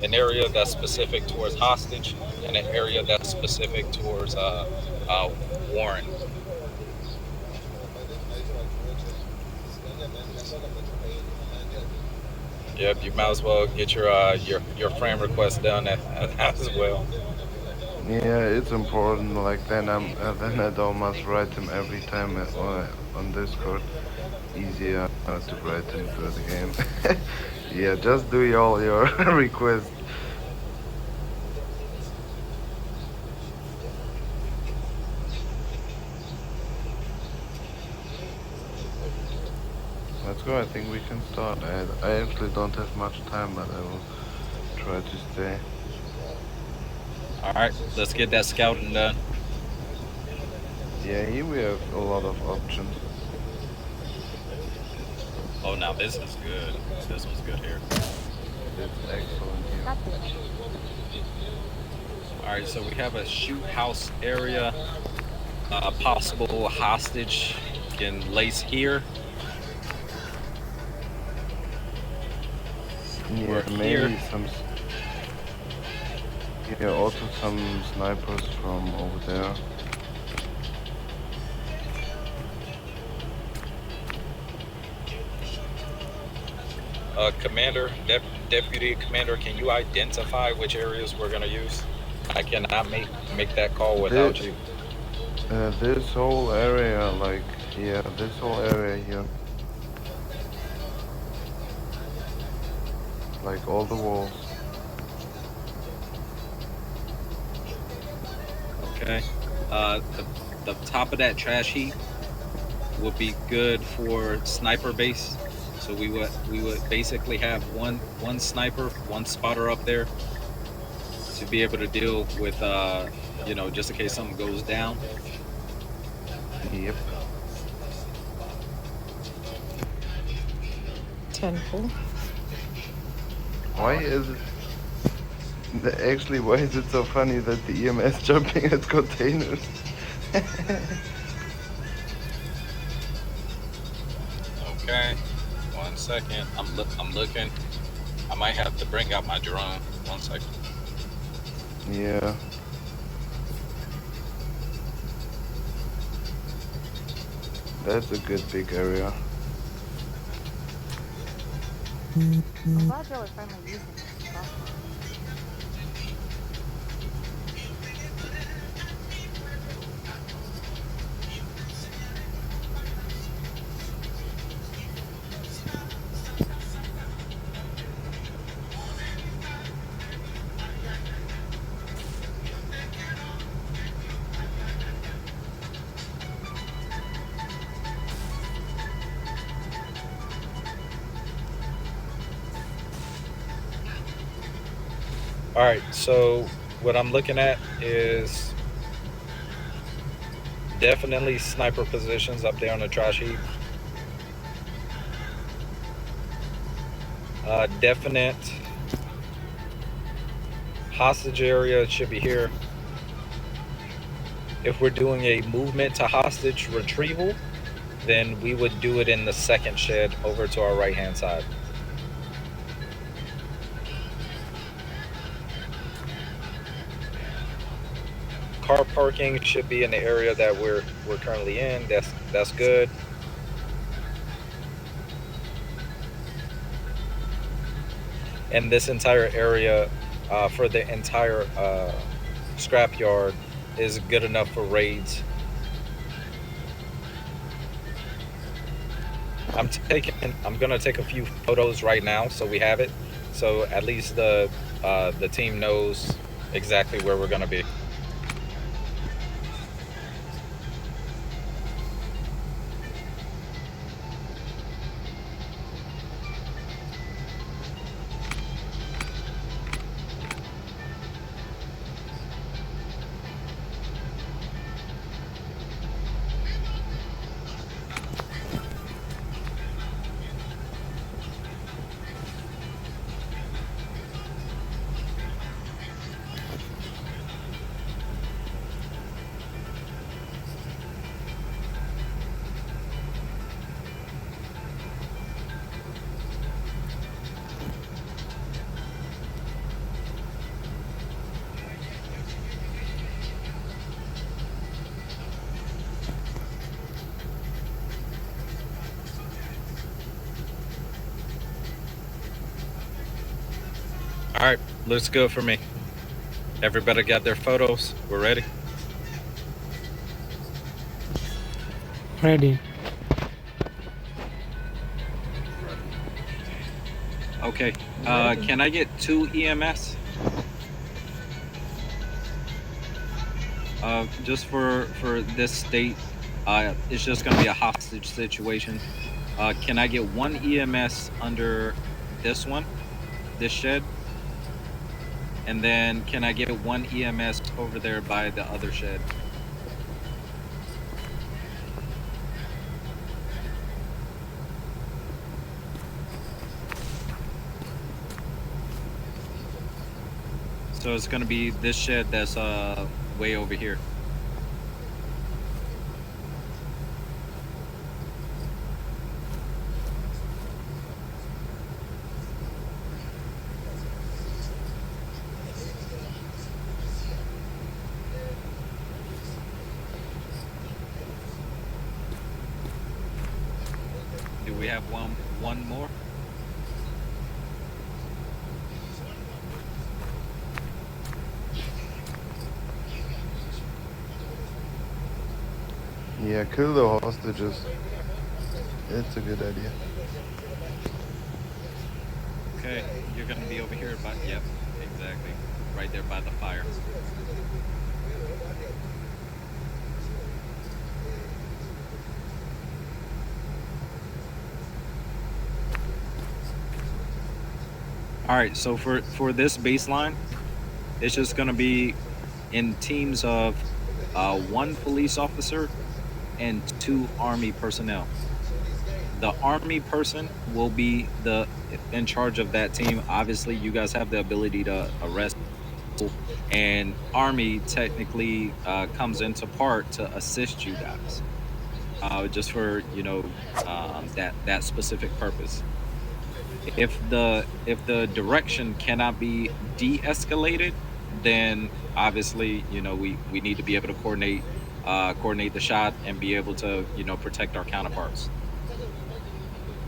an area that's specific towards hostage and an area that's specific towards uh, Warren. Yep, you might as well get your friend request done as well. Yeah, it's important. Like then I don't must write him every time on Discord. Easier to write him through the game. Yeah, just do all your requests. Let's go. I think we can start. I actually don't have much time, but I will try to stay. All right, let's get that scouting done. Yeah, here we have a lot of options. Oh, now this is good. This one's good here. It's excellent here. All right, so we have a shoot house area. Possible hostage can lace here or Yeah, here. maybe yeah, also some snipers from over there. Commander, deputy commander, can you identify which areas we're gonna use? I cannot make that call This, without you. this whole area, like, yeah, this whole area here, like all the walls. Okay. The top of that trash heap would be good for sniper base. So we would basically have one sniper, one spotter up there to be able to deal with just in case something goes down. Yep. Temple. Why is it? Actually, why is it so funny that the EMS jumping at containers? Okay. 1 second. I'm looking. I might have to bring out my drone. 1 second. Yeah. That's a good big area. I'm glad y'all are finally using this stuff. All right. So what I'm looking at is definitely sniper positions up there on the trash heap. Definite hostage area should be here. If we're doing a movement to hostage retrieval, then we would do it in the second shed over to our right hand side. Car parking should be in the area that we're currently in. That's good. And this entire area for the entire scrapyard is good enough for raids. I'm gonna take a few photos right now so we have it. So at least the team knows exactly where we're gonna be. All right, looks good for me. Everybody got their photos. We're ready. Ready. Okay. Can I get 2 EMS? Just for this state, it's just gonna be a hostage situation. Can I get 1 EMS under this one, this shed? And then can I get 1 EMS over there by the other shed? So it's gonna be this shed that's way over here. Do we have one more? Yeah, kill the hostages. It's a good idea. Okay, you're gonna be over here by, yep, exactly. Right there by the fire. All right, so for this baseline, it's just gonna be in teams of 1 police officer and 2 Army personnel. The Army person will be in charge of that team. Obviously, you guys have the ability to arrest people, and Army technically comes into part to assist you guys, just for that specific purpose. If the direction cannot be de-escalated, then obviously we need to be able to coordinate the shot and be able to protect our counterparts.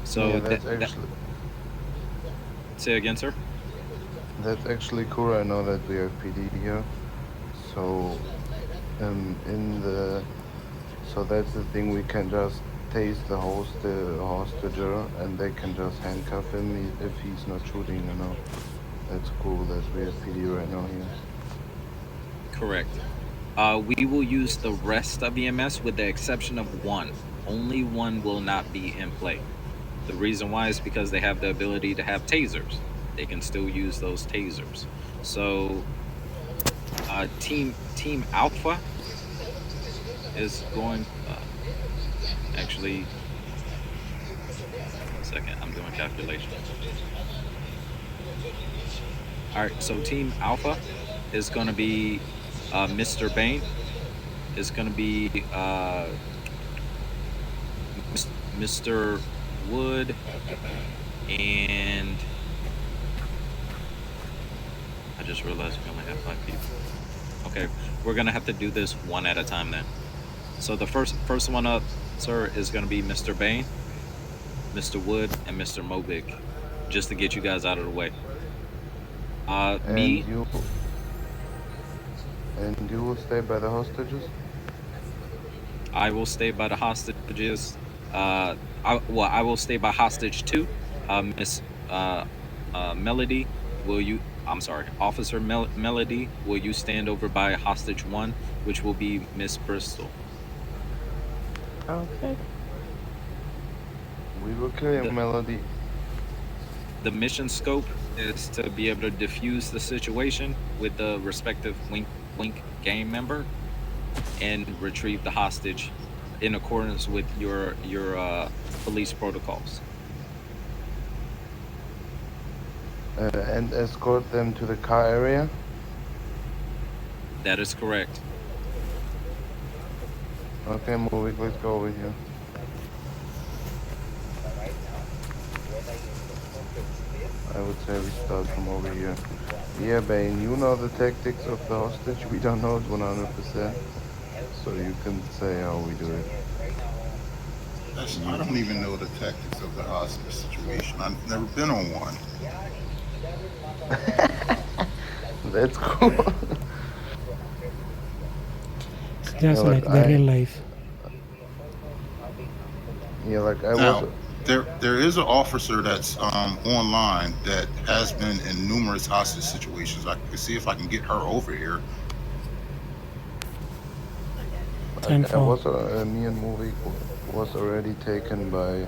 So yeah, say again, sir. that's actually cool. I know that we have PD here. So so that's the thing. We can just tase the hostager, and they can just handcuff him if he's not shooting. That's cool that we have PD right now here. Correct. We will use the rest of EMS with the exception of 1. Only 1 will not be in play. The reason why is because they have the ability to have tasers. They can still use those tasers. So Team Alpha is going. Actually, 1 second. I'm doing calculations. All right. So Team Alpha is going to be Mr. Bain. Is going to be Mr. Wood, and I just realized we only have 5 people. Okay, we're gonna have to do this one at a time then. So the first one up, sir, is gonna be Mr. Bain, Mr. Wood, and Mr. Mobic, just to get you guys out of the way. Me. And you will stay by the hostages? I will stay by the hostages. I will stay by hostage 2. Miss Melody, Officer Melody, will you stand over by hostage 1, which will be Miss Bristol? Okay. We will kill you, Melody. The mission scope is to be able to defuse the situation with the respective Wink gang member and retrieve the hostage in accordance with your police protocols. And escort them to the car area? That is correct. Okay, Movic, let's go over here. I would say we start from over here. Yeah, Bane, you know the tactics of the hostage. We don't know it 100%. So you can say how we do it. I don't even know the tactics of the hostage situation. I've never been on one. That's cool. It's Yeah, just like the real life. I was. Now, there is an officer that's online that has been in numerous hostage situations. I can see if I can get her over here. 10 I 4. was me and Movie was already taken by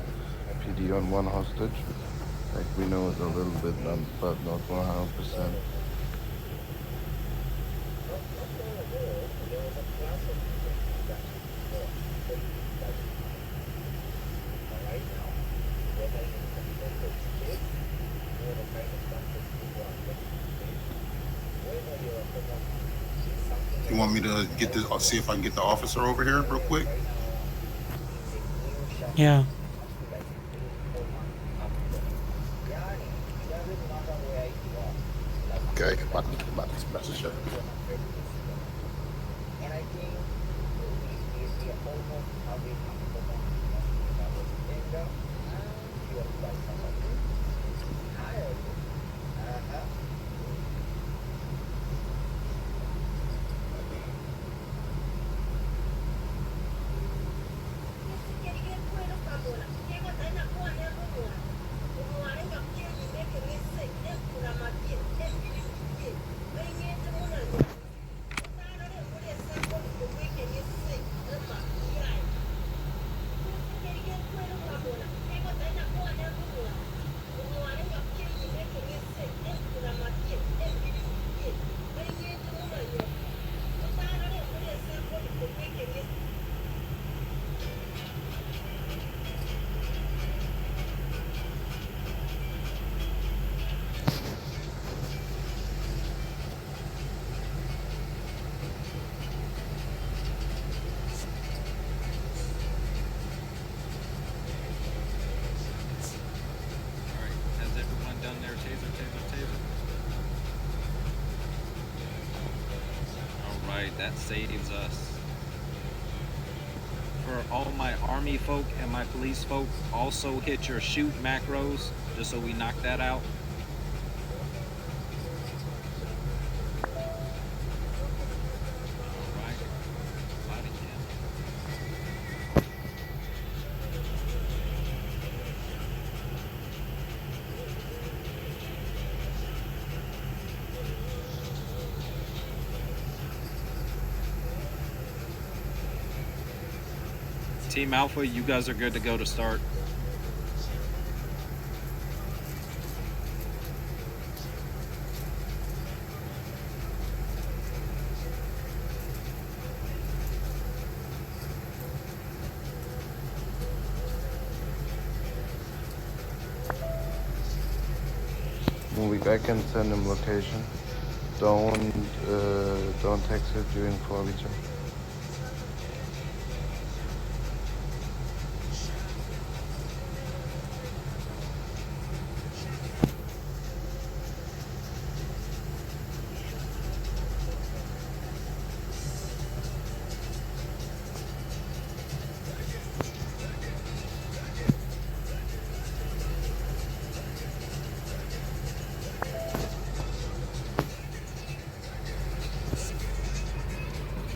PD on one hostage. Like we know it a little bit, but not 100%. You want me to get this? I'll see if I can get the officer over here real quick. Yeah. Okay, about this message here. All right. Has everyone done their taser, taser, taser? All right. That saves us. For all my army folk and my police folk, also hit your shoot macros just so we knock that out. All right. Body cam. Team Alpha, you guys are good to go to start. Movie, I can send him location. Don't text it during 4v2.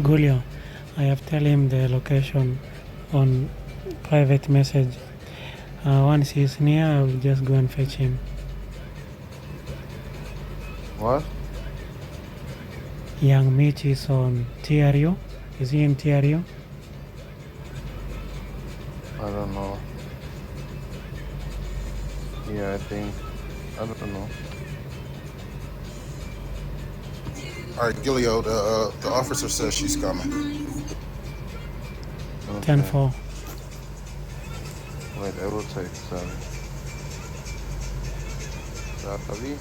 Julio, I have tell him the location on private message. Once he's near, I will just go and fetch him. What? Young Mitch is on TRU. Is he in TRU? I don't know. Yeah, I think. I don't know. All right, Gilio, the officer says she's coming. 10 Okay. 4. Wait, I will take Savi. Savi?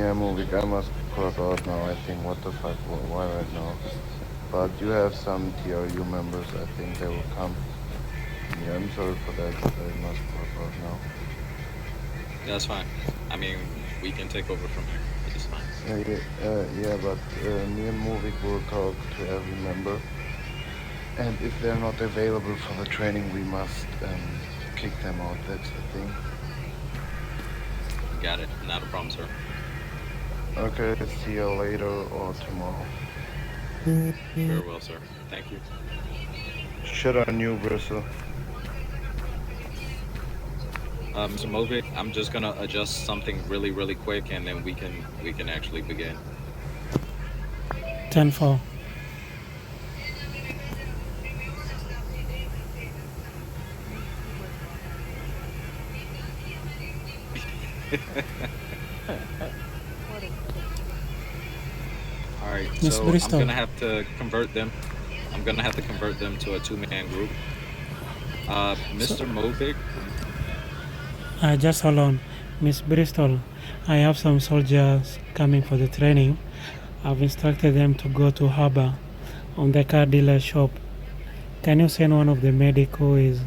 Yeah, Movik, I must close out now. I think. What the fuck? Why right now? But you have some TRU members. I think they will come. Yeah, I'm sorry for that, but I must close out now. That's fine. I mean, we can take over from here. It's fine. Yeah, but me and Movik will talk to every member. And if they're not available for the training, we must kick them out. That's the thing. Got it. Not a problem, sir. Okay, see you later or tomorrow. Very well, sir. Thank you. Shit on you, Bristol. Mr. Movic, I'm just gonna adjust something really, really quick, and then we can actually begin. 10-4. All right, Miss so Bristol. I'm gonna have to convert them. I'm gonna have to convert them to a 2-man group. Mr. Movic, Just hold on. Miss Bristol, I have some soldiers coming for the training. I've instructed them to go to Harbor on the car dealer shop. Can you send one of the medic who is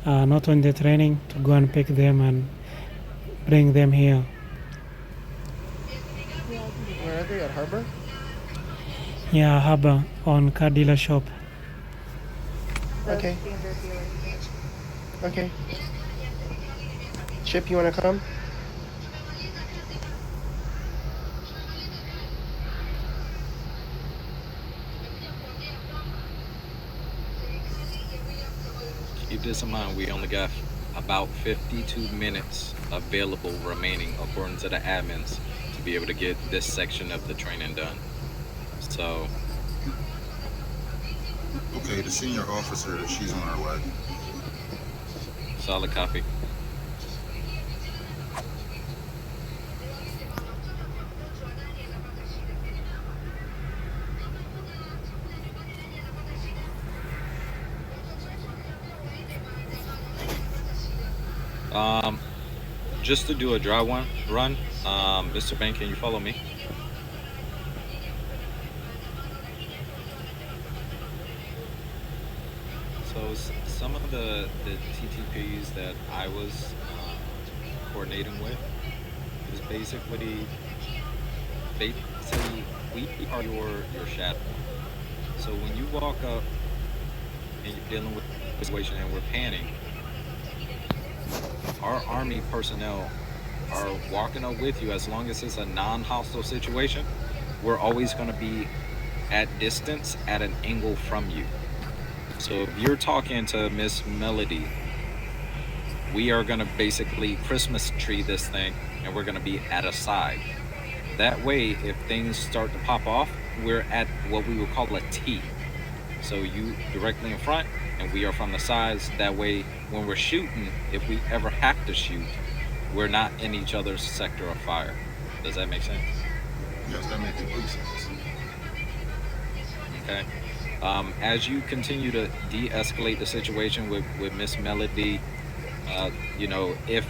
not on the training to go and pick them and bring them here? Where are they, at Harbor? Yeah, Harbor on car dealer shop. The Okay. standard dealer. Okay. Chip, you wanna come? keep this in mind. We only got about 52 minutes available remaining, according to the admins, to be able to get this section of the training done. So, Okay, the senior officer, she's on her way. solid copy. Just to do a dry run, Mr. Bank, can you follow me? So some of the TTPs that I was coordinating with is basically we are your shadow. So when you walk up and you're dealing with a situation and we're panning, our Army personnel are walking up with you. As long as it's a non-hostile situation, we're always going to be at distance, at an angle from you. So if you're talking to Miss Melody, we are going to basically Christmas tree this thing, and we're going to be at a side. That way, if things start to pop off, we're at what we would call a T. So you directly in front, and we are from the sides. That way, when we're shooting, if we ever have to shoot, we're not in each other's sector of fire. Does that make sense? Yes, that makes complete sense. Okay. As you continue to de-escalate the situation with Miss Melody, you know, if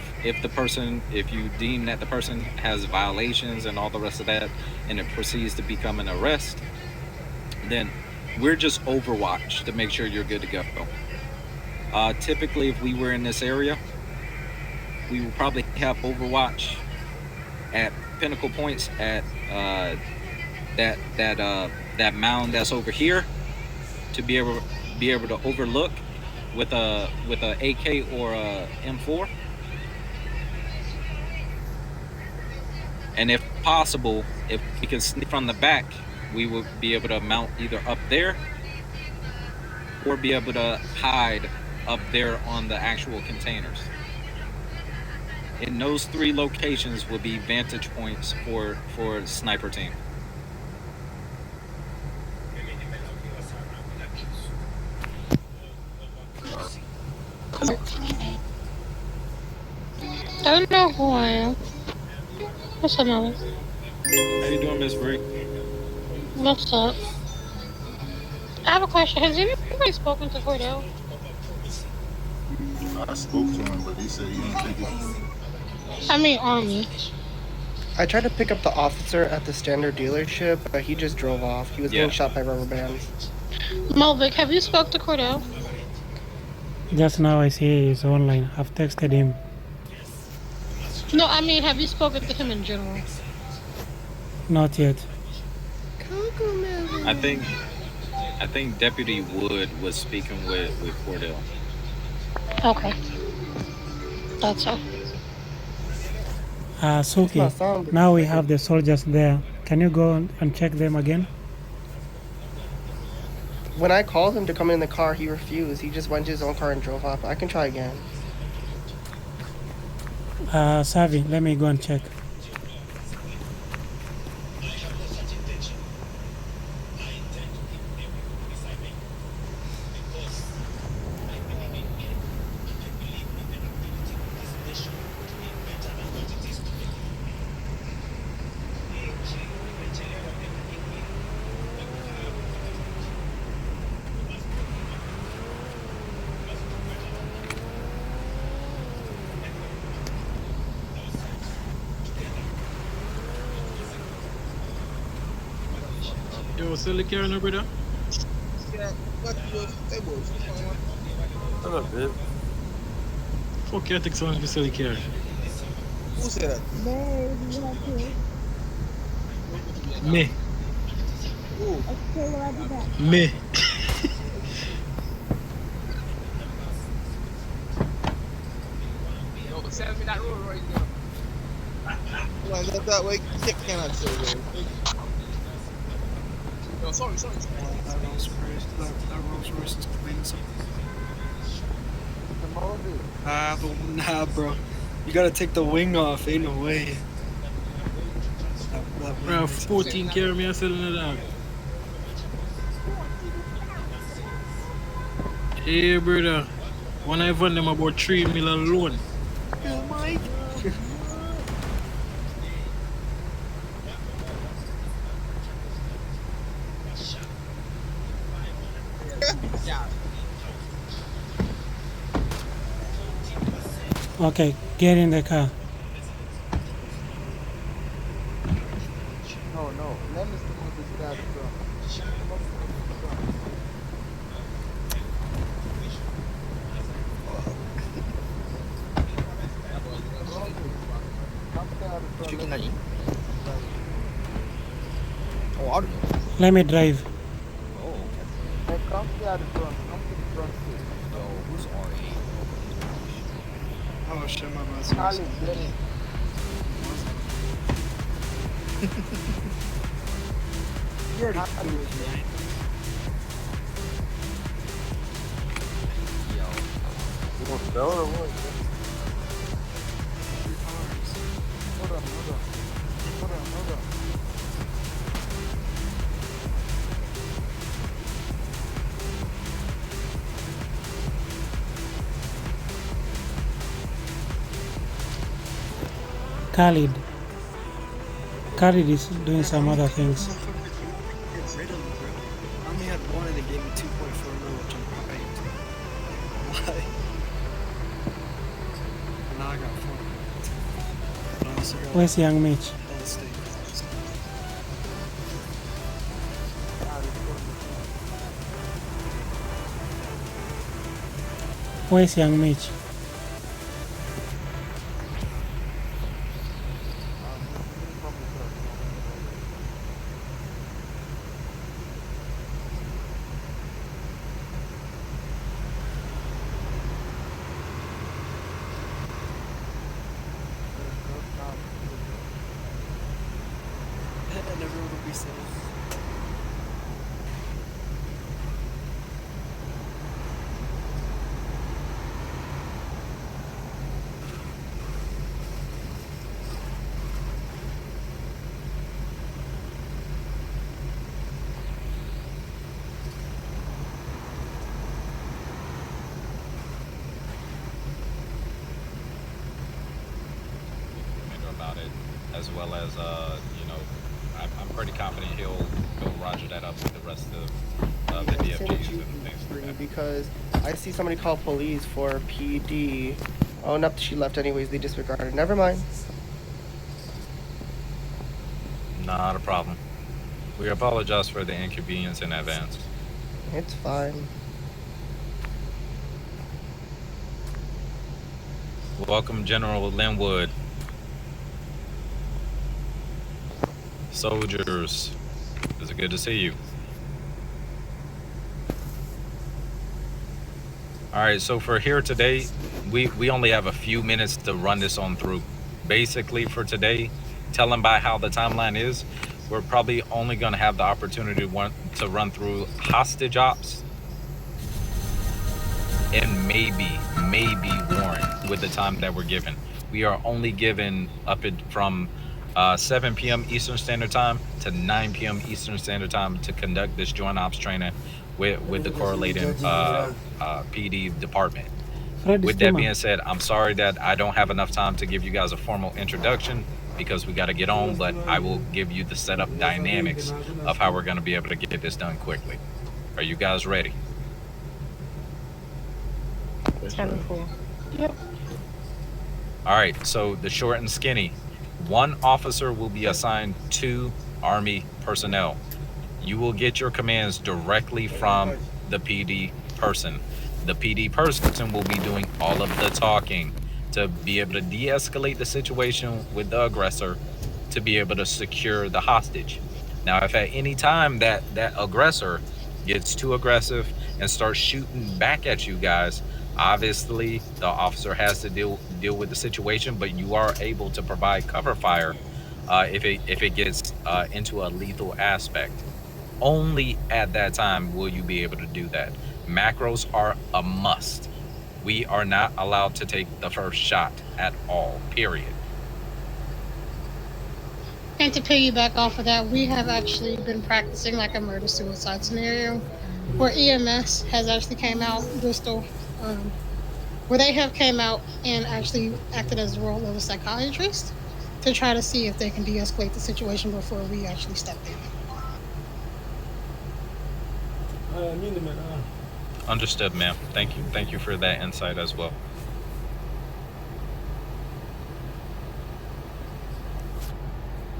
you deem that the person has violations and all the rest of that, and it proceeds to become an arrest, then we're just Overwatch to make sure you're good to go. Typically, if we were in this area, we would probably have Overwatch at pinnacle points at that mound that's over here, to be able to overlook with a AK or a M4. And if possible, if we can sneak from the back, we would be able to mount either up there or be able to hide up there on the actual containers. In those three locations will be vantage points for the sniper team. I don't know who I am. What's up, Mama? How you doing, Miss Bree? What's up? I have a question. Has anybody spoken to Cordell? I spoke to him, but he said he didn't think it. I mean, Army. I tried to pick up the officer at the standard dealership, but he just drove off. He was Yeah. getting shot by rubber bands. Melvick, have you spoke to Cordell? Just now I see he's online. I've texted him. No, I mean, have you spoken to him in general? Not yet. I think Deputy Wood was speaking with Cordell. Okay. That's all. Suki, not sound- now we have the soldiers there. Can you go and check them again? When I called him to come in the car, he refused. He just went to his own car and drove off. I can try again. Savi, let me go and check. Yo, still the car now, brother? Fuck you, take someone to sell the car. Who said that? Me. Who? Me. Yo, send me that road right now. Well, that way, you cannot say that. No, sorry. That Rolls Royce is clean as nah, bro. You gotta take the wing off. Ain't no way. That wing Bro, is- 14 car me a selling a dog. Hey, brother. When I fund them about 3 million loan. Oh my. Okay, get in the car. No. Let me move this guy to the front. Oh, I don't know. Let me drive. Hey, come to the front. Come to the front seat. Oh shit, my bad. Charlie, get in. You already moved, man. You want to go or what? Hold on. Khalid. Khalid is doing some other things. Get rid of him, bro. I only had one and they gave me 2.4 mil, which I'm hyped. Why? Now I got 4. But I also got Where's young Mitch? all state. Where's young Mitch? And everyone will be safe. About it, as well as I'm pretty confident he'll roger that up with the rest of the Send it DFGs to you and things like that. because I see somebody call police for PD. Oh, no, she left anyways. They disregarded. Never mind. Not a problem. We apologize for the inconvenience in advance. It's fine. Welcome, General Linwood. Soldiers, it's good to see you. All right, so for here today, we only have a few minutes to run this on through. Basically for today, telling by how the timeline is, we're probably only going to have the opportunity to run through hostage ops and maybe warrant with the time that we're given. We are only given from 7 p.m. Eastern Standard Time to 9 p.m. Eastern Standard Time to conduct this joint ops training with the correlating PD department. With that being said, I'm sorry that I don't have enough time to give you guys a formal introduction because we got to get on, but I will give you the setup dynamics of how we're going to be able to get this done quickly. Are you guys ready? 10-4. Yep. All right, so the short and skinny. One officer will be assigned 2 Army personnel. You will get your commands directly from the PD person. The PD person will be doing all of the talking to be able to de-escalate the situation with the aggressor to be able to secure the hostage. Now, if at any time that aggressor gets too aggressive and starts shooting back at you guys, obviously the officer has to deal with the situation, but you are able to provide cover fire if it gets into a lethal aspect. Only at that time will you be able to do that. Macros are a must. We are not allowed to take the first shot at all, period. And to piggyback off of that, we have actually been practicing like a murder-suicide scenario where EMS has actually came out, Bristol, where they have came out and actually acted as the role of a psychiatrist to try to see if they can de-escalate the situation before we actually step in. Understood, ma'am. Thank you. Thank you for that insight as well.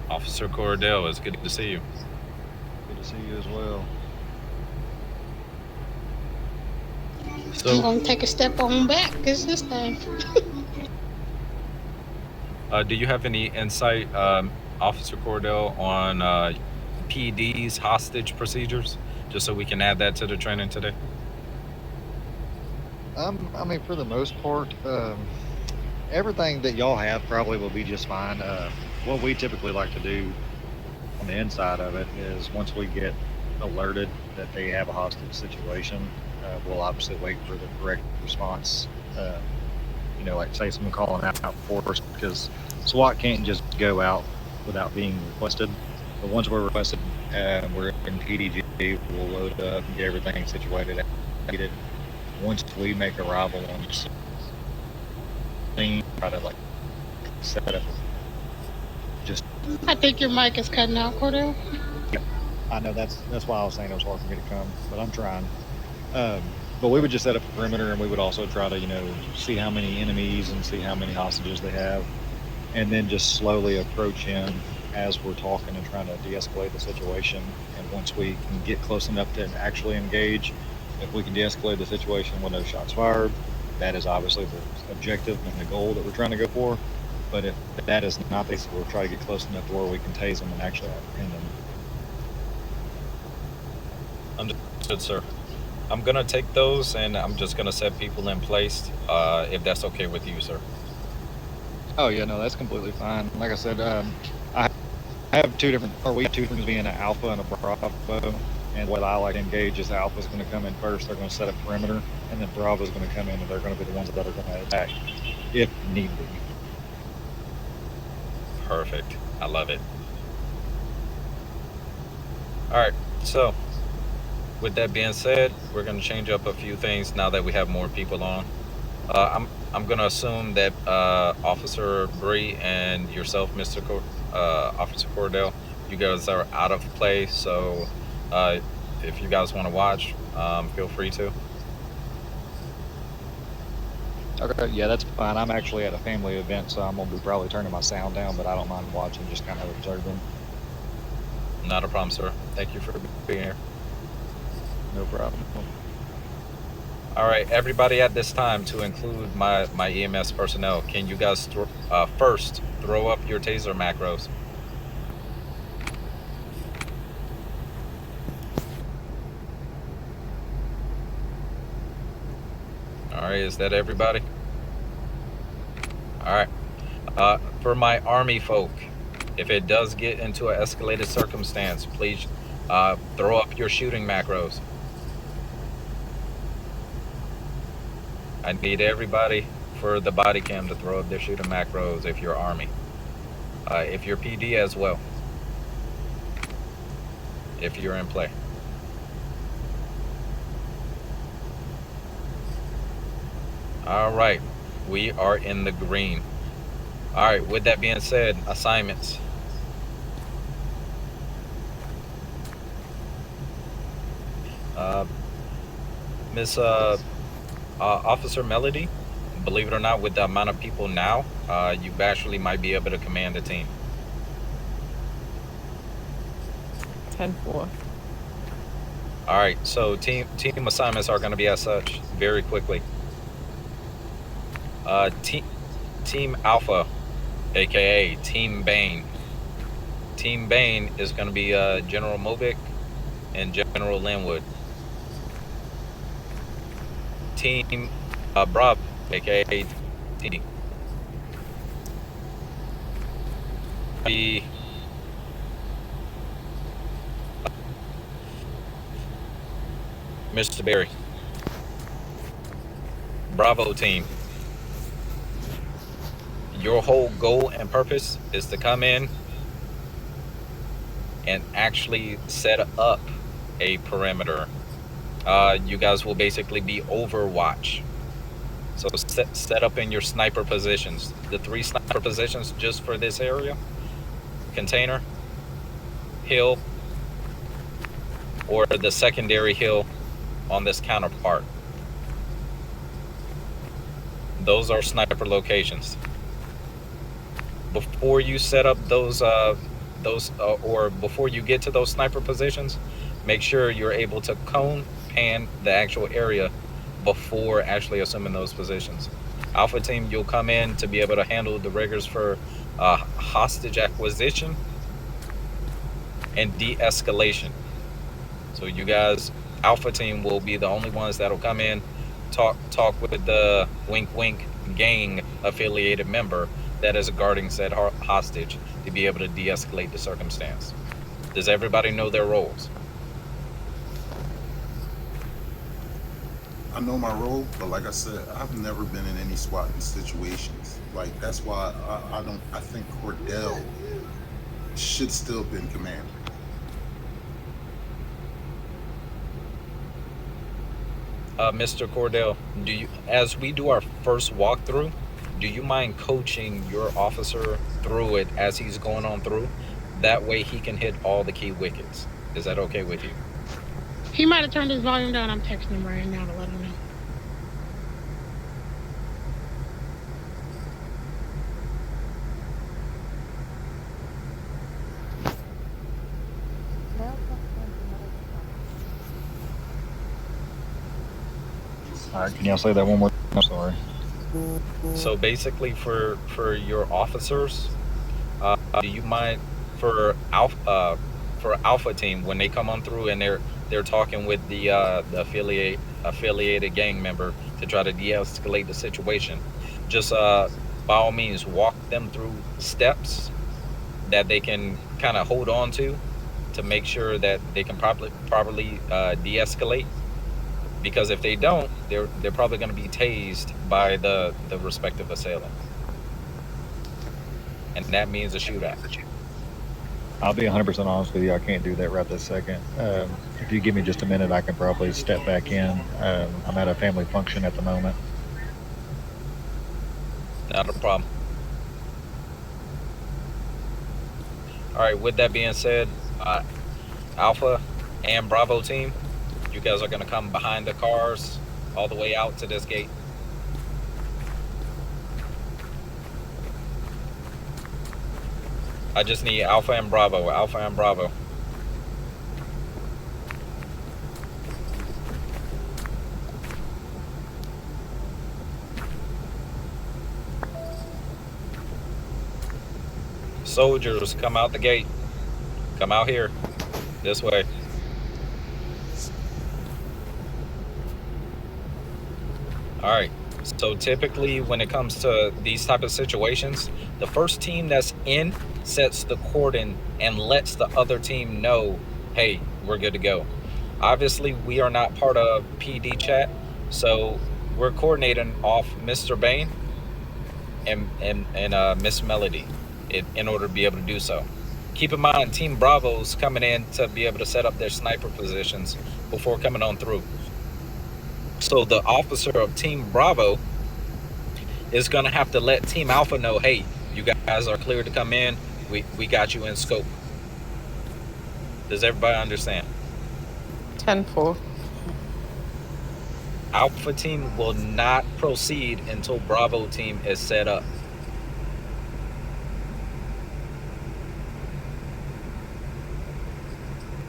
Officer Cordell, it's good to see you. Good to see you as well. I'm gonna take a step on back. It's this thing. Do you have any insight, Officer Cordell, on PD's hostage procedures, just so we can add that to the training today? I mean, for the most part, everything that y'all have probably will be just fine. What we typically like to do on the inside of it is once we get alerted that they have a hostage situation, we'll obviously wait for the correct response. You know, like say someone calling out for us, because SWAT can't just go out without being requested. But once we're requested, we're in PDG, we'll load up and get everything situated. Once we make arrival on the scene, try to like set up. Just. I think your mic is cutting out, Cordell. Yeah, I know that's why I was saying it was hard for me to come, but I'm trying. But we would just set up a perimeter, and we would also try to, see how many enemies and see how many hostages they have, and then just slowly approach in as we're talking and trying to de-escalate the situation. And once we can get close enough to actually engage, if we can de-escalate the situation with no shots fired, that is obviously the objective and the goal that we're trying to go for. But if that is not the case, we'll try to get close enough to where we can tase them and actually apprehend them. Understood, sir. I'm gonna take those and I'm just gonna set people in place, if that's okay with you, sir. Oh yeah, no, that's completely fine. Like I said, I have we have two different being an alpha and a bravo. And what I like to engage is Alpha's going to come in first. They're going to set a perimeter, and then Bravo's going to come in, and they're going to be the ones that are going to attack if need be. Perfect. I love it. All right. So, with that being said, we're going to change up a few things now that we have more people on. I'm going to assume that Officer Bree and yourself, Officer Cordell, you guys are out of play. So. If you guys want to watch, feel free to. Okay, yeah, that's fine. I'm actually at a family event, so I'm going to be probably turning my sound down, but I don't mind watching, just kind of observing. Not a problem, sir. Thank you for being here. No problem. All right, everybody at this time, to include my EMS personnel, can you guys first throw up your taser macros? All right, is that everybody? All right. For my Army folk, if it does get into an escalated circumstance, please throw up your shooting macros. I need everybody for the body cam to throw up their shooting macros if you're Army. If you're PD as well. If you're in play. All right, we are in the green. All right, with that being said, assignments. Miss Officer Melody, believe it or not, with the amount of people now, you actually might be able to command a team. 10-4. All right, so team assignments are going to be as such very quickly. Team Alpha, aka Team Bane. Team Bane is going to be General Movic and General Linwood. Team Bravo, aka T. Mr. Berry. Bravo team. Your whole goal and purpose is to come in and actually set up a perimeter. You guys will basically be overwatch. So set up in your sniper positions. The 3 sniper positions just for this area: container, hill, or the secondary hill on this counterpart. Those are sniper locations. Before you set up those or before you get to those sniper positions, make sure you're able to cone pan the actual area before actually assuming those positions. Alpha team, you'll come in to be able to handle the riggers for hostage acquisition and de-escalation. So you guys, Alpha team, will be the only ones that'll come in, talk with the wink gang affiliated member that is guarding said hostage to be able to de-escalate the circumstance. Does everybody know their roles? I know my role, but like I said, I've never been in any swatting situations. Like, that's why I think Cordell should still be in command. Mr. Cordell, as we do our first walkthrough, do you mind coaching your officer through it as he's going on through? That way he can hit all the key wickets. Is that okay with you? He might have turned his volume down. I'm texting him right now to let him know. All right, can y'all say that one more time? I'm sorry. So basically, for your officers, do you mind for Alpha team, when they come on through and they're talking with the affiliated gang member to try to de-escalate the situation, just by all means walk them through steps that they can kind of hold on to make sure that they can properly de-escalate. Because if they don't, they're probably going to be tased by the respective assailant, and that means a shootout. I'll be 100% honest with you. I can't do that right this second. If you give me just a minute, I can probably step back in. I'm at a family function at the moment. Not a problem. All right, with that being said, Alpha and Bravo team, you guys are going to come behind the cars all the way out to this gate. I just need Alpha and Bravo. Alpha and Bravo. soldiers, come out the gate. Come out here. This way. All right. So typically when it comes to these type of situations, the first team that's in sets the cordon and lets the other team know, hey, we're good to go. Obviously, we are not part of PD chat, so we're coordinating off Mr. Bain and Miss Melody in order to be able to do so. Keep in mind, Team Bravo's coming in to be able to set up their sniper positions before coming on through. So the officer of Team Bravo is going to have to let Team Alpha know, hey, you guys are cleared to come in. We got you in scope. Does everybody understand? 10-4. Alpha team will not proceed until Bravo team is set up.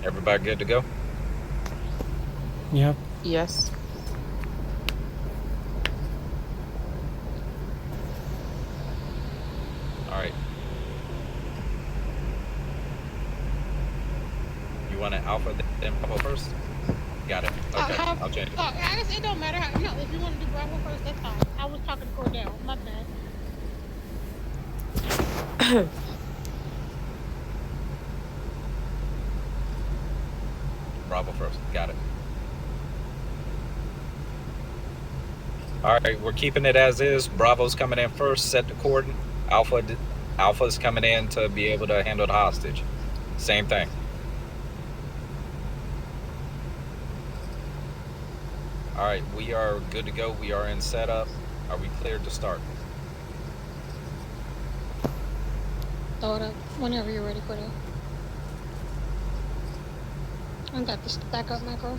Everybody good to go? Yep. Yes. All right. You want to Alpha then Bravo first? Got it. Okay, I'll change it. I guess it don't matter how. No, if you want to do Bravo first, that's fine. I was talking to Cordell. My bad. Bravo first. Got it. All right, we're keeping it as is. Bravo's coming in first. Set the cordon. Alpha's coming in to be able to handle the hostage. Same thing. All right, we are good to go. We are in setup. Are we cleared to start? Throw it up whenever you're ready, Cordell. I got the stack up macro.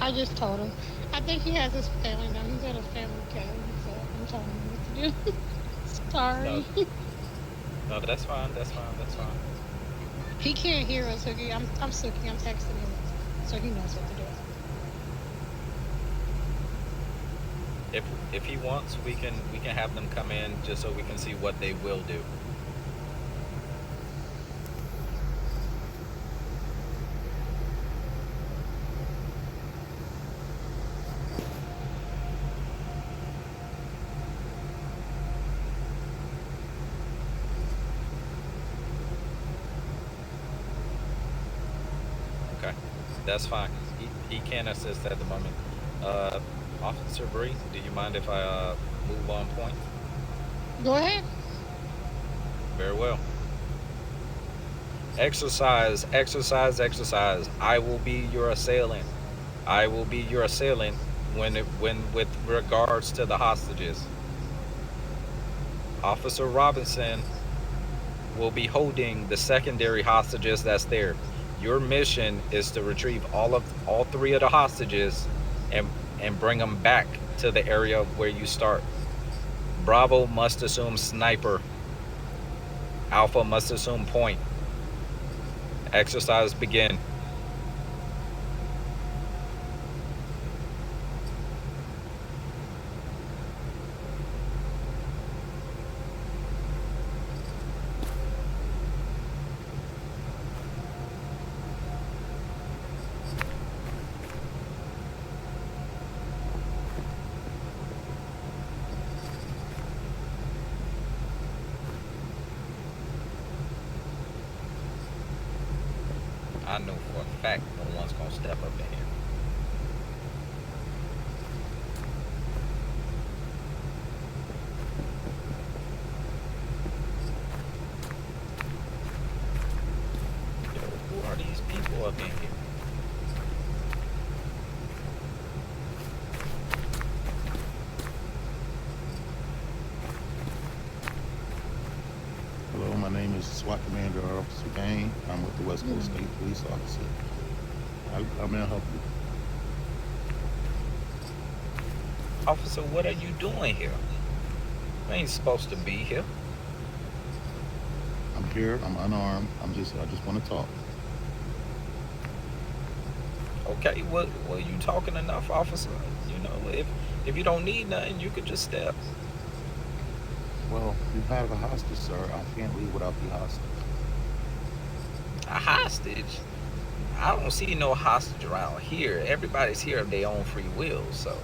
I just told him. I think he has his family now. He's at a family gathering, so I'm telling him what to do. Sorry. No, that's fine. That's fine. That's fine. He can't hear us, Hoogie. I'm Suki. I'm texting him, so he knows what to do. If he wants, we can have them come in just so we can see what they will do. Okay, that's fine. He can assist at the moment. Officer Bree, do you mind if I move on point? Go ahead. Very well. Exercise, exercise, exercise. I will be your assailant. I will be your assailant when with regards to the hostages. Officer Robinson will be holding the secondary hostages that's there. Your mission is to retrieve all three of the hostages and bring them back to the area where you start. Bravo must assume sniper. Alpha must assume point. Exercise begin. I know for a fact no one's gonna step up in here. Yo, who are these people up in here? This is SWAT Commander Officer Kane. I'm with the West Coast State Police Officer. How may I help you? Officer, what are you doing here? You ain't supposed to be here. I'm here. I'm unarmed. I just want to talk. Okay, well, you talking enough, officer. You know, if you don't need nothing, you could just step. Well, you have a hostage, sir. I can't leave without the hostage. A hostage? I don't see no hostage around here. Everybody's here of their own free will, so.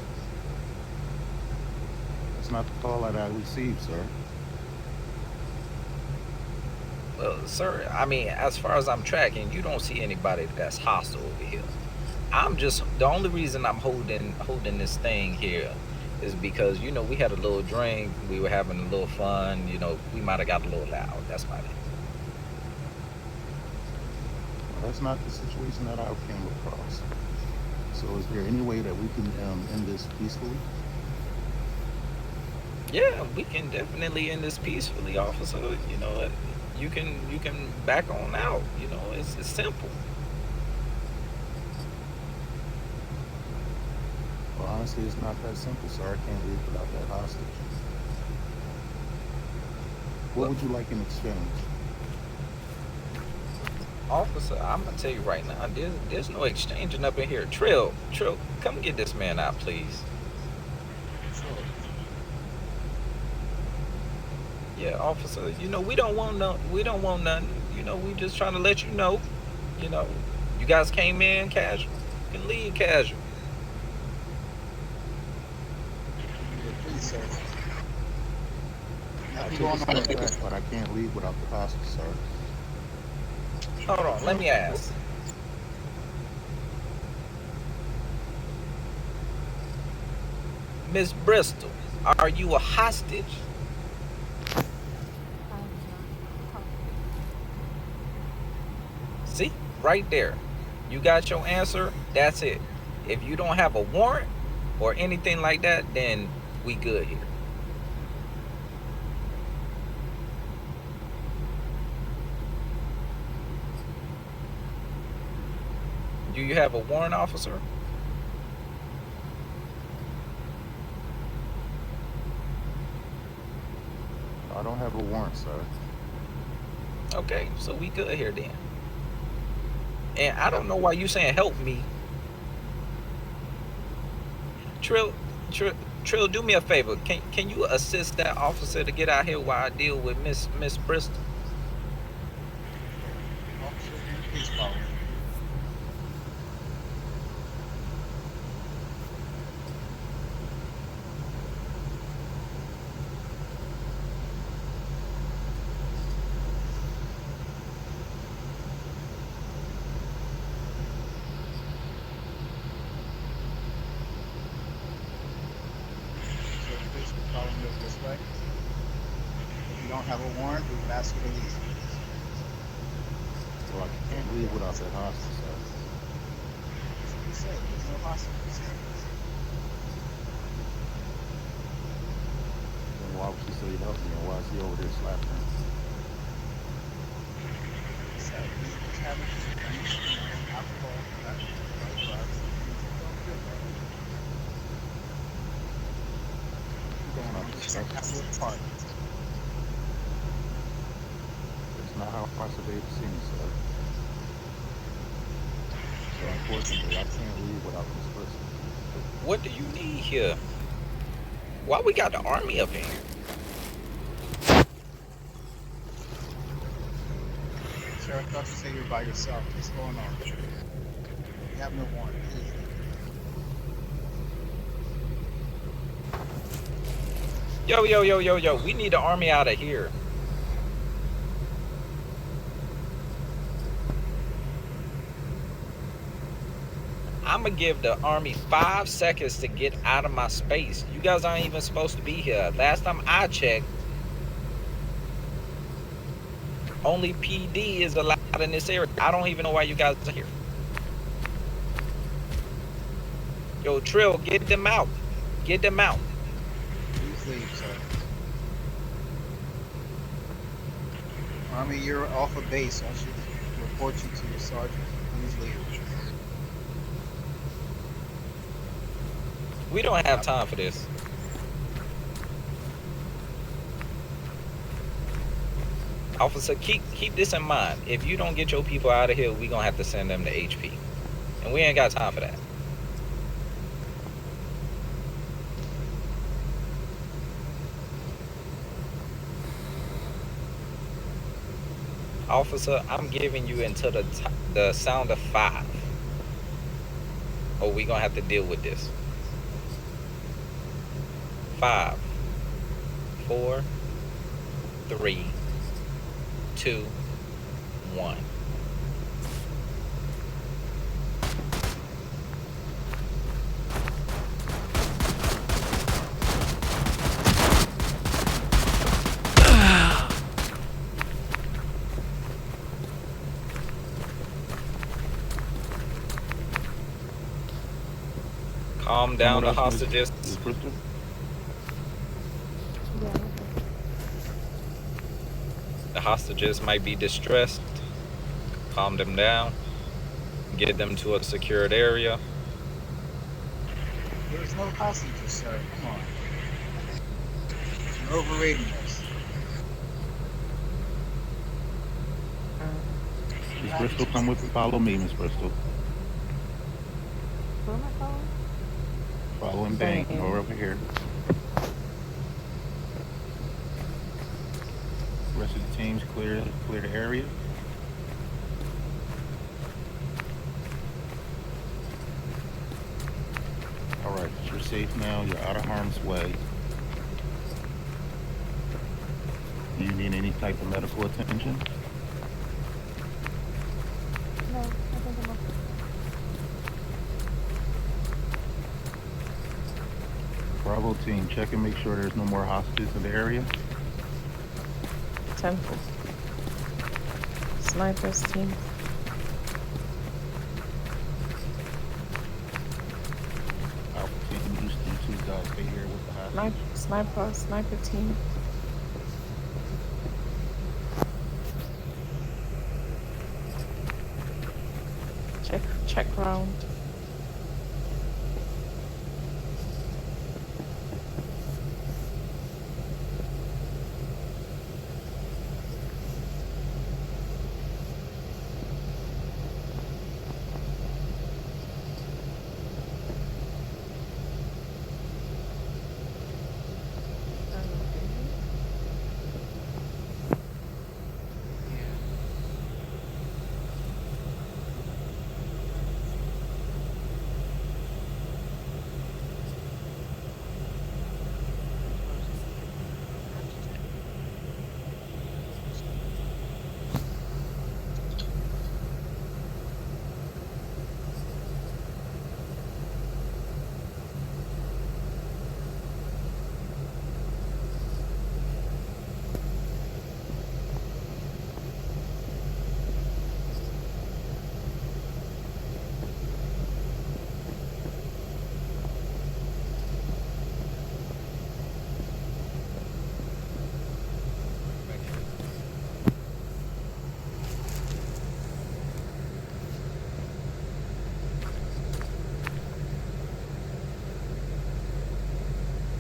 That's not the call that I received, sir. Well, sir, I mean, as far as I'm tracking, you don't see anybody that's hostile over here. The only reason I'm holding this thing here is because, you know, we had a little drink, we were having a little fun, you know, we might have got a little loud. That's about it. Well, that's not the situation that I came across. So is there any way that we can end this peacefully? Yeah, we can definitely end this peacefully, officer. You know, you can back on out. You know, it's simple. Well, honestly, it's not that simple, sir. I can't leave without that hostage. What would you like in exchange? Officer, I'm gonna tell you right now, there's no exchanging up in here. Trill, come get this man out, please. Yeah, officer, you know, we don't want nothing. You know, we just trying to let you know, you know, you guys came in casual, you can leave casual. Please, sir. I take a step back, but I can't leave without the hostage, sir. Hold on, let me ask. Miss Bristol, are you a hostage? See, right there. You got your answer, that's it. If you don't have a warrant or anything like that, then we good here. Do you have a warrant, officer? I don't have a warrant, sir. Okay, so we good here then. And I don't know why you saying help me. Trill, do me a favor. Can you assist that officer to get out here while I deal with Miss Bristol? Officer, please follow me. Please follow me this way. If you don't have a warrant, we would ask you to leave. Well, I can't leave without that hostage, sir. That's what you said. There's no hostages. Then why would she say help me, and why is he over there slapping her? So we just have alcohol, drugs, things that don't feel right. Going up the Check out steps. your part. It's not how I surveyed the scene, sir. So unfortunately, I can't leave without this person. What do you need here? Why we got the army up in here? Sir, I thought you said you were by yourself. What's going on? You have no warrant. Yo, we need the army out of here. I'm gonna give the army 5 seconds to get out of my space. You guys aren't even supposed to be here. Last time I checked, only PD is allowed in this area. I don't even know why you guys are here. Yo, Trill, get them out. Get them out. Please leave, sir. I mean, you're off of base. I should report you to your sergeant. Who's leader? We don't have time for this. Officer, keep this in mind. If you don't get your people out of here, we gonna have to send them to HP, and we ain't got time for that. Officer, I'm giving you until the sound of 5, or we gonna have to deal with this. 5, 4, 3, 2, 1. Calm down the hostages. The hostages might be distressed. Calm them down. Get them to a secured area. There's no hostages, sir. Come on. You're overrating us. Miss Bristol, come with me. Follow me, Miss Bristol. Who am I following? Following Bank. Go over here. Rest of the teams clear the area. All right, you're safe now. You're out of harm's way. Do you need any type of medical attention? No, I think I'm okay. Bravo team, check and make sure there's no more hostages in the area. 10-4. Snipers team. Alpha team, Houston, 2 guys stay here with the hostages. Sniper team. Check round.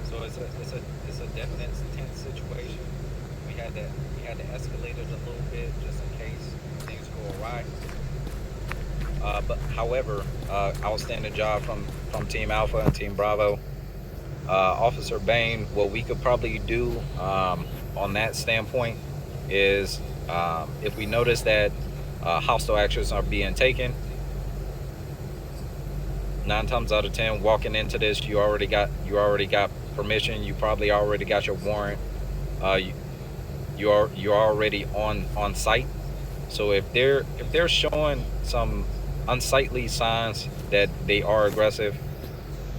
So it's a definite tense situation. We had to escalate it a little bit just in case things go awry. But however, outstanding job from Team Alpha and Team Bravo. Officer Bain, what we could probably do on that standpoint is if we notice that hostile actions are being taken, 9 times out of 10, walking into this, you already got permission. You probably already got your warrant. You're already on site. So if they're showing some unsightly signs that they are aggressive,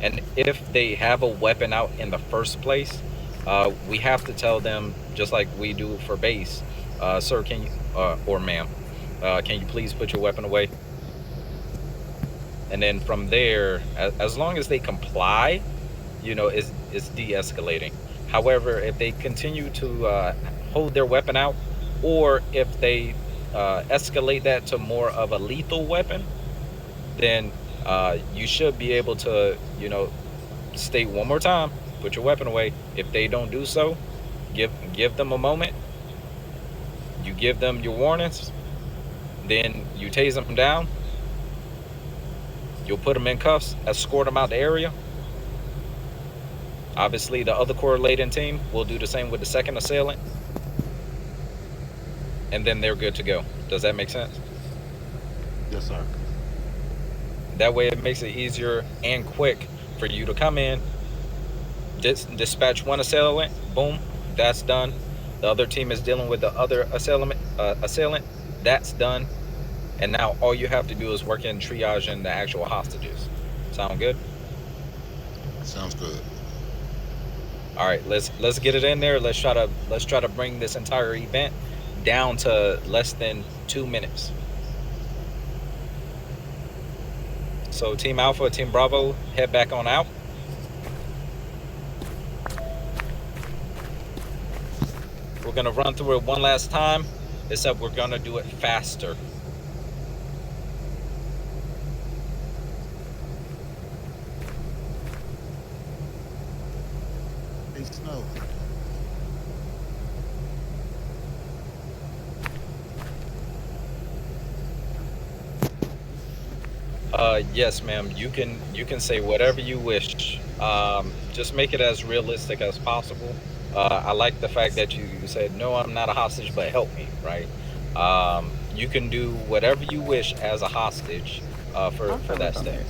and if they have a weapon out in the first place, we have to tell them, just like we do for base, sir, can you or ma'am, can you please put your weapon away? And then from there, as long as they comply, it's de-escalating. However, if they continue to hold their weapon out, or if they escalate that to more of a lethal weapon, then you should be able to, state one more time, put your weapon away. If they don't do so, give them a moment. You give them your warnings, then you tase them down. You'll put them in cuffs, escort them out the area. Obviously, the other correlating team will do the same with the second assailant, and then they're good to go. Does that make sense? Yes, sir. That way it makes it easier and quick for you to come in, dispatch one assailant, boom, that's done. The other team is dealing with the other assailant, that's done. And now all you have to do is work in triaging the actual hostages. Sound good? Sounds good. All right, let's get it in there. Let's try to bring this entire event down to less than 2 minutes. So Team Alpha, Team Bravo, head back on out. We're gonna run through it one last time, except we're gonna do it faster. Hey, Snow. Yes, ma'am. You can say whatever you wish. Just make it as realistic as possible. I like the fact that you said, no, I'm not a hostage, but help me, right? You can do whatever you wish as a hostage for that stay.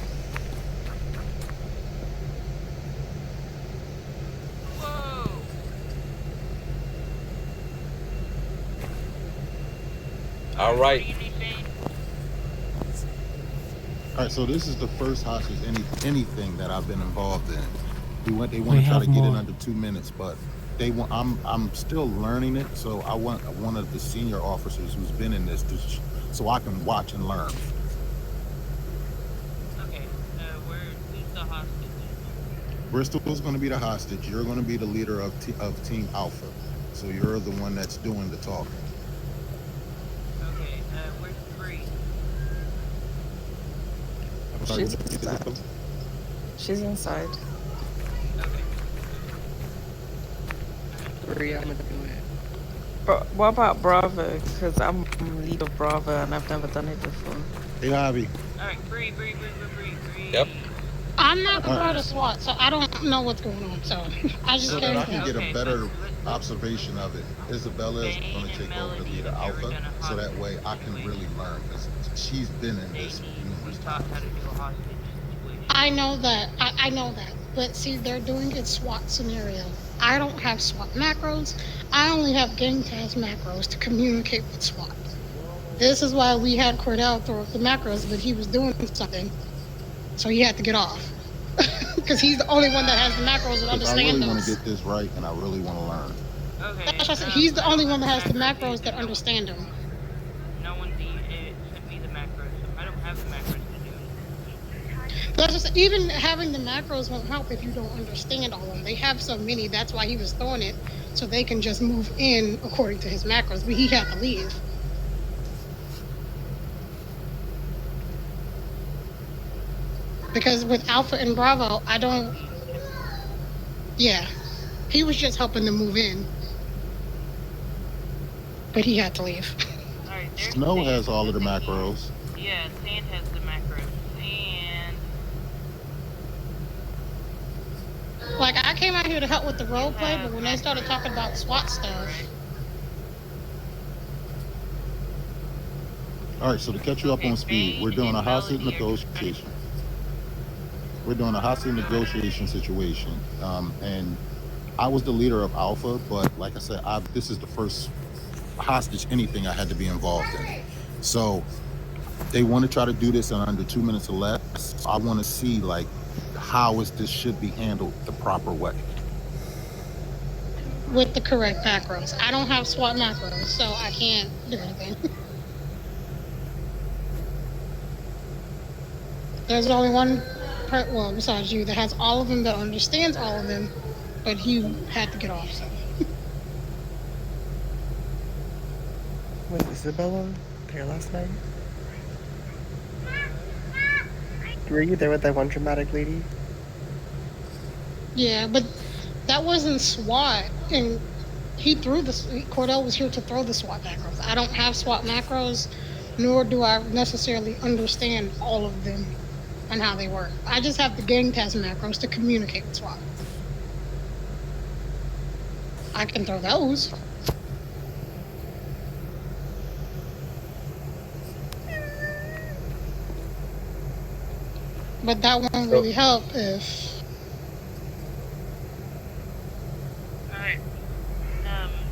All right. All right, so this is the first hostage anything that I've been involved in. They want We to try have to get it more. under 2 minutes, but they want. I'm still learning it, so I want one of the senior officers who's been in this so I can watch and learn. Okay, who's the hostage? Bristol's going to be the hostage. You're going to be the leader of Team Alpha, so you're the one that's doing the talking. Okay, where's Bree? I'm sorry, She's inside. She's inside. Okay. Bree, I'm gonna do it. What about Bravo? Because I'm lead of Bravo and I've never done it before. Hey, Ivy. Alright, Bree. Yep. I'm not the part of SWAT, so I don't know what's going on. So I just So came that I can here. get a better observation of it. Isabella is going to take over the leader Alpha, so that way I can really learn, because she's been in this numerous times. How to do a hostage situation. I know that. I know that. But see, they're doing it SWAT scenario. I don't have SWAT macros. I only have Gang Task macros to communicate with SWAT. This is why we had Cordell throw up the macros, but he was doing something, so he had to get off. Because he's the only one that has the macros and Because I really understand want to those. get this right, and I really want to learn. Okay. That's what I said. He's the only one that has the macros that understand them. No one sent me the macros, so I don't have the macros to do anything. That's just, even having the macros won't help if you don't understand all of them. They have so many. That's why he was throwing it, so they can just move in according to his macros. But he had to leave. Because with Alpha and Bravo, I don't. Yeah, he was just helping them move in, but he had to leave. Alright, there's Snow Sand. has all of the macros. Yeah, Sand has the macros. Sand. Like, I came out here to help with the role play, but when they started talking about SWAT stuff, All right, so to catch you up on speed, we're doing a hostage negotiation. We're doing a hostage negotiation situation, and I was the leader of Alpha, but like I said, this is the first hostage anything I had to be involved in. So they want to try to do this in under 2 minutes or less. So I want to see like how this should be handled the proper way. with the correct macros. I don't have SWAT macros, so I can't do anything. There's only one well, besides you, that has all of them, that understands all of them, but he had to get off, so. Was Isabella there last night? Were you there with that one dramatic lady? Yeah, but that wasn't SWAT, and Cordell was here to throw the SWAT macros. I don't have SWAT macros, nor do I necessarily understand all of them and how they work. I just have the gang task macros to communicate with SWAT. I can throw those. But that won't really help if... Alright.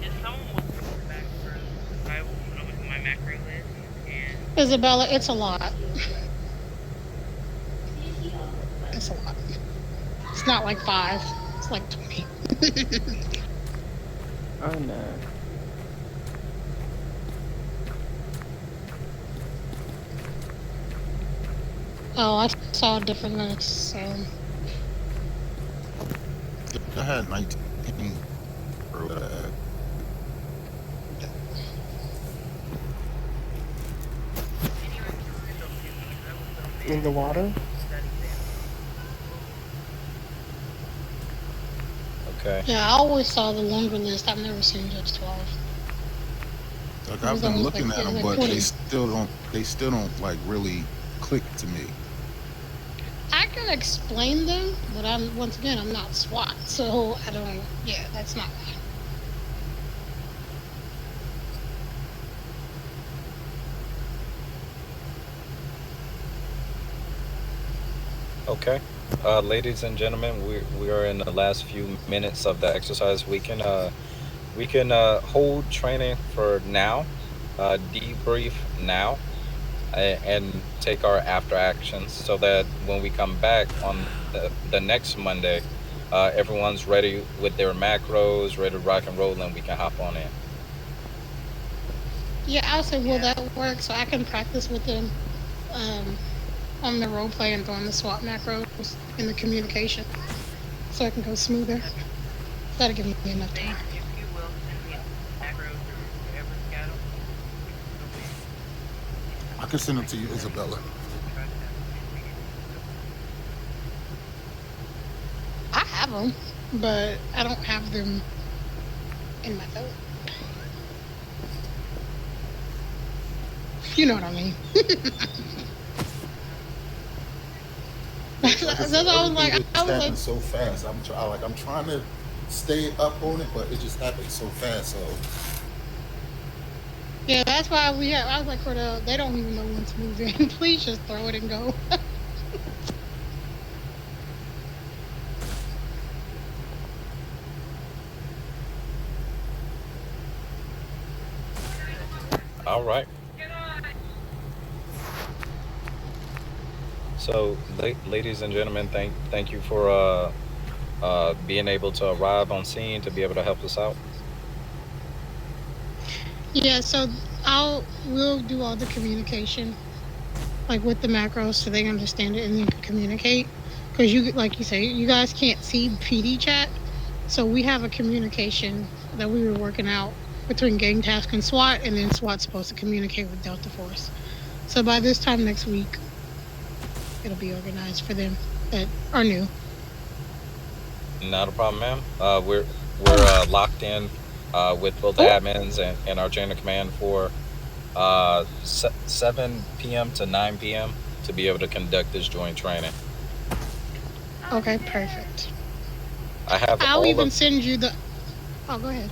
If someone wants to come back first, I will put them in my macro list. And Isabella, it's a lot. It's a lot. It's not like 5. It's like 20. Oh no. Oh, I saw a different list, so... I had 19. In the water? Okay. Yeah, I always saw the longer list. I've never seen just 12. Like I've been looking at them, but they still don't like really click to me. I can explain them, but once again, I'm not SWAT, so I don't, yeah, that's not me. Okay. Ladies and gentlemen, we are in the last few minutes of the exercise. We can hold training for now, debrief now, and take our after actions so that when we come back on the next Monday, everyone's ready with their macros, ready to rock and roll, and we can hop on in. Yeah, I'll say, will that work so I can practice with them on the role play and throwing the SWAT macros in the communication so I can go smoother. That'll give me enough time. if you will send me macros or whatever, Scattle. I can send them to you, Isabella. I have them, but I don't have them in my phone. You know what I mean. That's what I was like. Everything just happened so fast. I'm trying to stay up on it, but it just happened so fast. So Yeah, that's why I was like, Cordell, they don't even know when to move in. Please just throw it and go. All right. So, ladies and gentlemen, thank you for being able to arrive on scene to be able to help us out. Yeah, so we'll do all the communication, like with the macros, so they understand it and then can communicate. Because like you say, you guys can't see PD chat, so we have a communication that we were working out between Gang Task and SWAT, and then SWAT's supposed to communicate with Delta Force. So by this time next week, it'll be organized for them that are new. Not a problem, ma'am. We're locked in with both the admins and our chain of command for 7 p.m. to 9 p.m. to be able to conduct this joint training. Okay, perfect. I'll even send you the... Oh, go ahead.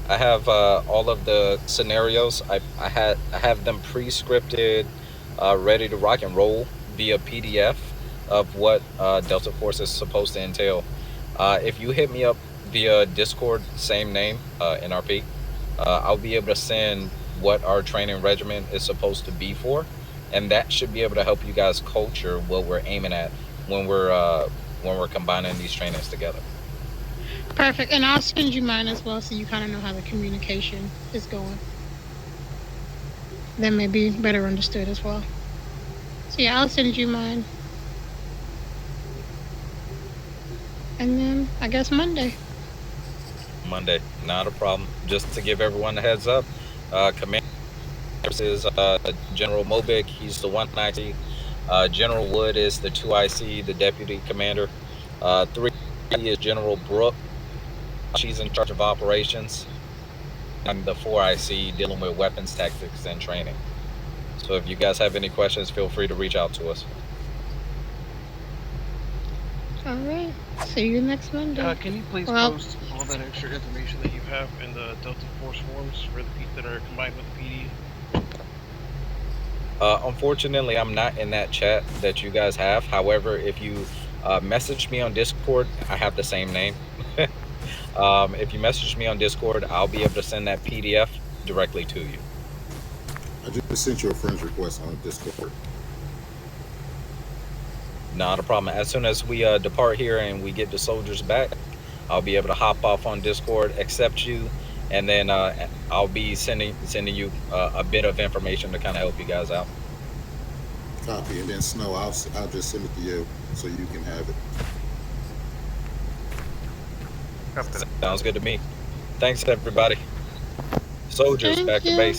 I have all of the scenarios. I have them pre-scripted, ready to rock and roll via PDF of what Delta Force is supposed to entail. If you hit me up via Discord, same name, NRP, I'll be able to send what our training regimen is supposed to be for, and that should be able to help you guys culture what we're aiming at when we're combining these trainings together. Perfect, and I'll send you mine as well so you kind of know how the communication is going. That may be better understood as well. So yeah, I'll send you mine. And then, I guess Monday. Monday, not a problem. Just to give everyone a heads up, Commander is General Mobic. He's the 190. General Wood is the 2IC, the deputy commander. 3 is General Brooke. She's in charge of operations. I'm the 4IC, dealing with weapons, tactics, and training. So if you guys have any questions, feel free to reach out to us. All right. See you next Monday. Can you please Well, post all that extra information that you have in the Delta Force forums for the people that are combined with the PD? Unfortunately, I'm not in that chat that you guys have. However, if you message me on Discord, I have the same name. If you message me on Discord, I'll be able to send that PDF directly to you. I just sent you a friend's request on Discord. Not a problem. As soon as we depart here and we get the soldiers back, I'll be able to hop off on Discord, accept you, and then I'll be sending you a bit of information to kind of help you guys out. Copy, and then Snow, I'll just send it to you so you can have it. Sounds good to me. Thanks, everybody. Soldiers, Thank back to you. base.